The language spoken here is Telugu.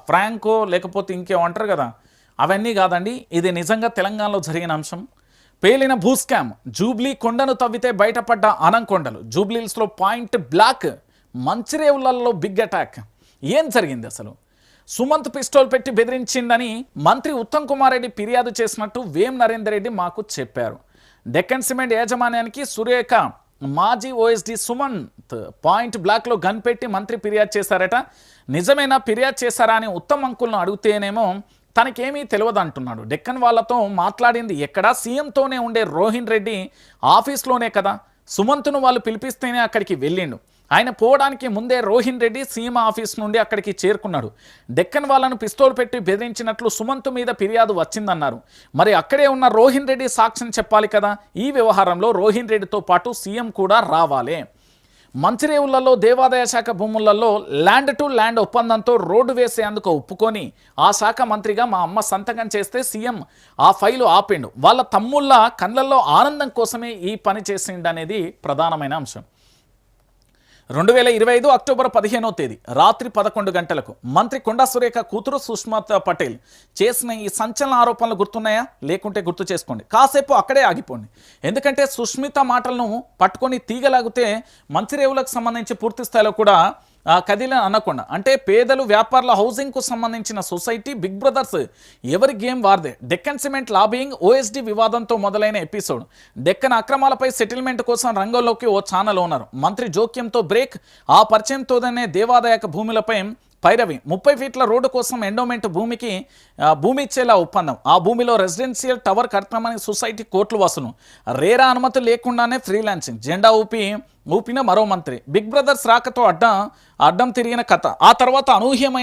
ఫ్రాంకో లేకపోతే ఇంకేమంటారు కదా, అవన్నీ కాదండి. ఇది నిజంగా తెలంగాణలో జరిగిన అంశం. పేలిన భూస్కామ్, జూబ్లీ కొండను తవ్వితే బయటపడ్డ అనంకొండలు, జూబ్లీస్లో పాయింట్ బ్లాక్, మంచిరేవులలో బిగ్ అటాక్. ఏం జరిగింది అసలు? సుమంత్ పిస్టోల్ పెట్టి బెదిరించిందని మంత్రి ఉత్తమ్ కుమార్ రెడ్డి ఫిర్యాదు చేసినట్టు వేం నరేందర్ రెడ్డి మాకు చెప్పారు. డెక్కన్ సిమెంట్ యాజమాన్యానికి సురేఖ మాజీ ఓఎస్డీ సుమంత్ పాయింట్ బ్లాక్లో గన్ పెట్టి మంత్రి ఫిర్యాదు చేశారట. నిజమేనా, ఫిర్యాదు చేశారా అని ఉత్తమ్ అంకుల్ను అడిగితేనేమో తనకేమీ తెలియదు అంటున్నాడు. డెక్కన్ వాళ్ళతో మాట్లాడింది ఎక్కడా? సీఎంతోనే ఉండే రోహిన్ రెడ్డి ఆఫీస్లోనే కదా. సుమంత్ను వాళ్ళు పిలిపిస్తేనే అక్కడికి వెళ్ళిండు. ఆయన పోవడానికి ముందే రోహిన్ రెడ్డి సీఎం ఆఫీస్ నుండి అక్కడికి చేరుకున్నాడు. డెక్కన్ వాళ్ళను పిస్తోల్ పెట్టి బెదిరించినట్లు సుమంత్ మీద ఫిర్యాదు వచ్చిందన్నారు. మరి అక్కడే ఉన్న రోహిన్ రెడ్డి సాక్ష్యం చెప్పాలి కదా. ఈ వ్యవహారంలో రోహిన్ రెడ్డితో పాటు సీఎం కూడా రావాలి. మంచిరేవులలో దేవాదాయ శాఖ భూములలో ల్యాండ్ టు ల్యాండ్ ఒప్పందంతో రోడ్డు వేసేందుకు ఒప్పుకొని ఆ శాఖ మంత్రిగా మా అమ్మ సంతకం చేస్తే సీఎం ఆ ఫైలు ఆపిండు. వాళ్ళ తమ్ముళ్ళ కళ్ళల్లో ఆనందం కోసమే ఈ పని చేసిండనేది ప్రధానమైన అంశం. 2025 అక్టోబర్ 15వ తేదీ రాత్రి 11 గంటలకు మంత్రి కొండా సురేఖ కూతురు సుష్మిత పటేల్ చేసిన ఈ సంచలన ఆరోపణలు గుర్తున్నాయా? లేకుంటే గుర్తు చేసుకోండి. కాసేపు అక్కడే ఆగిపోండి. ఎందుకంటే సుష్మిత మాటలను పట్టుకొని తీగలాగితే మంచిరేవులకు సంబంధించి పూర్తి స్థాయిలో కూడా కదిలిన అనకొండ. అంటే పేదలు వ్యాపారుల హౌసింగ్కు సంబంధించిన సొసైటీ బిగ్ బ్రదర్స్ ఎవరి గేమ్ వారిదే. డెక్కన్ సిమెంట్ లాబియింగ్ ఓఎస్డీ వివాదంతో మొదలైన ఎపిసోడ్. డెక్కన్ అక్రమాలపై సెటిల్మెంట్ కోసం రంగంలోకి ఓ ఛానల్ ఓనర్. మంత్రి జోక్యంతో బ్రేక్. ఆ పరిచయంతోనే దేవాదాయక భూములపై పైరవి. 30 ఫీట్ల రోడ్డు కోసం ఎండోమెంట్ భూమి ఇచ్చేలా ఒప్పందం. ఆ భూమిలో రెసిడెన్షియల్ టవర్ కట్టమని సొసైటీ కోర్టులు వసూలు. రేరా అనుమతి లేకుండానే ఫ్రీలాన్సింగ్. జెండా ఊపిన మరో మంత్రి. బిగ్ బ్రదర్స్ రాకతో అడ్డం తిరిగిన కథ. ఆ తర్వాత అనూహ్యమైన